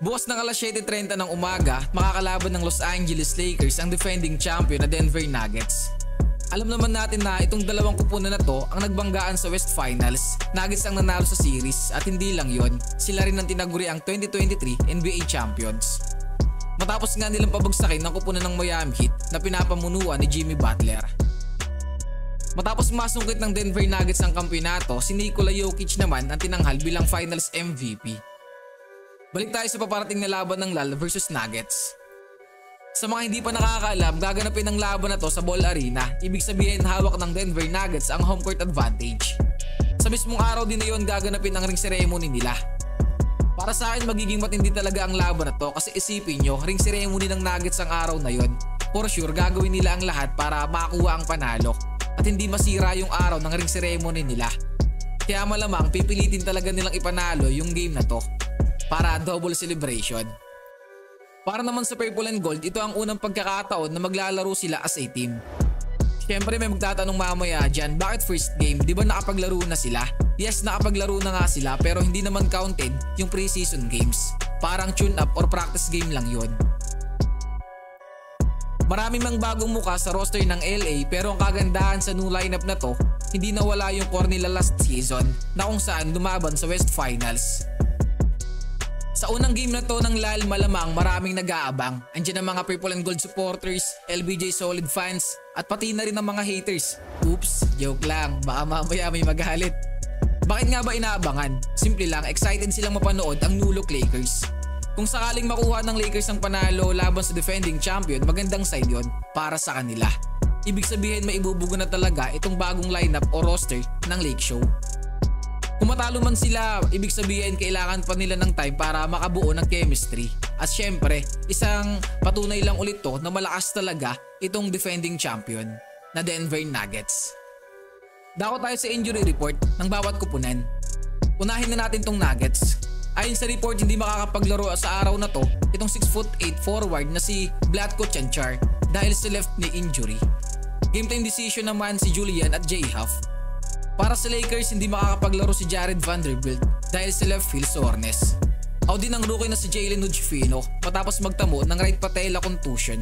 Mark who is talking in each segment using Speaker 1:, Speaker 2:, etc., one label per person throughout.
Speaker 1: Bukas ng alas 7:30 ng umaga, makakalaban ng Los Angeles Lakers ang defending champion na Denver Nuggets. Alam naman natin na itong dalawang kupunan na to ang nagbanggaan sa West Finals. Nuggets ang nanalo sa series at hindi lang yon, sila rin ang tinaguri ang 2023 NBA Champions. Matapos nga nilang pabagsakin ng kupunan ng Miami Heat na pinapamunuan ni Jimmy Butler. Matapos masungkit ng Denver Nuggets ang kampeonato, si Nikola Jokic naman ang tinanghal bilang Finals MVP. Balik tayo sa paparating na laban ng LAL versus Nuggets. Sa mga hindi pa nakakaalam, gaganapin ang laban na to sa Ball Arena. Ibig sabihin hawak ng Denver Nuggets ang home court advantage. Sa mismong araw din na yun gaganapin ang ring ceremony nila. Para sa akin magiging matindi talaga ang laban na to kasi isipin nyo, ring ceremony ng Nuggets ang araw na yun. For sure gagawin nila ang lahat para makakuha ang panalo at hindi masira yung araw ng ring ceremony nila. Kaya malamang pipilitin talaga nilang ipanalo yung game na to para double celebration. Para naman sa Purple and Gold, ito ang unang pagkakataon na maglalaro sila as a team. Siyempre may magtatanong mamaya dyan, bakit first game? Di ba nakapaglaro na sila? Yes, nakapaglaro na nga sila pero hindi naman counted yung preseason games. Parang tune up or practice game lang yun. Marami mang bagong muka sa roster ng LA pero ang kagandahan sa new lineup na to, hindi nawala yung core nila last season na kung saan lumaban sa West Finals. Sa unang game na to ng LAL malamang maraming nag-aabang. Andiyan ang mga Purple and Gold supporters, LBJ Solid fans, at pati na rin ang mga haters. Oops, joke lang, baka mamaya may magalit. Bakit nga ba inaabangan? Simple lang, excited silang mapanood ang new look Lakers. Kung sakaling makuha ng Lakers ang panalo laban sa defending champion, magandang sign yon para sa kanila. Ibig sabihin may ibubugo na talaga itong bagong lineup o roster ng Lake Show. Kung matalo man sila, ibig sabihin kailangan pa nila ng time para makabuo ng chemistry. At syempre, isang patunay lang ulit to na malakas talaga itong defending champion na Denver Nuggets. Dako tayo sa injury report ng bawat kupunan. Unahin na natin tong Nuggets. Ayon sa report, hindi makakapaglaro sa araw na to itong 6'8" forward na si Vlatko Cancar dahil sa left knee injury. Game time decision naman si Julian at Jay Huff. Para sa Lakers, hindi makakapaglaro si Jared Vanderbilt dahil sa left heel soreness. Out din ang rookie na si Jalen Hood-Schifino matapos magtamo ng right patella contusion.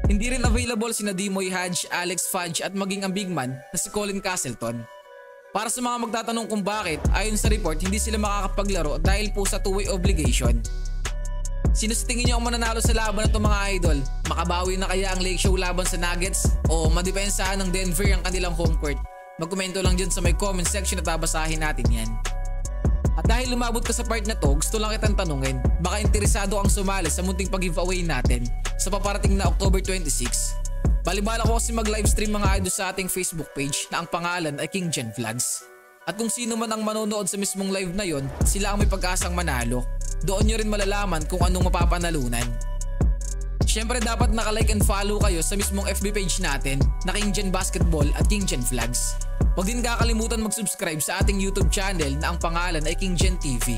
Speaker 1: Hindi rin available si Nadimoy Hadj, Alex Fudge at maging ang big man na si Colin Castleton. Para sa mga magtatanong kung bakit, ayon sa report hindi sila makakapaglaro dahil po sa two-way obligation. Sino sa tingin nyo ang mananalo sa laban na ito mga idol? Makabawi na kaya ang Lake Show laban sa Nuggets o madepensahan ng Denver ang kanilang home court? Magkomento lang dyan sa may comment section at babasahin natin yan. At dahil lumabot ka sa part na to, gusto lang kitang tanungin, baka interesado kang sumali sa munting pag-giveaway natin sa paparating na October 26. Balibala ko kasi mag-livestream mga idol sa ating Facebook page na ang pangalan ay King Jen Vlogs. At kung sino man ang manonood sa mismong live na yon, sila ang may pag-asang manalo. Doon nyo rin malalaman kung anong mapapanalunan. Siyempre dapat naka-like and follow kayo sa mismong FB page natin na King Jen Basketball at King Jen Vlogs. Huwag din kakalimutan mag-subscribe sa ating YouTube channel na ang pangalan ay King Jen TV.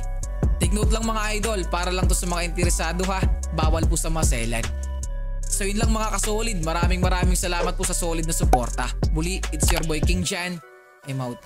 Speaker 1: Take note lang mga idol, para lang to sa mga interesado ha, bawal po sa maselan. So yun lang mga kasolid, maraming salamat po sa solid na suporta. Muli, it's your boy King Jen, I'm out.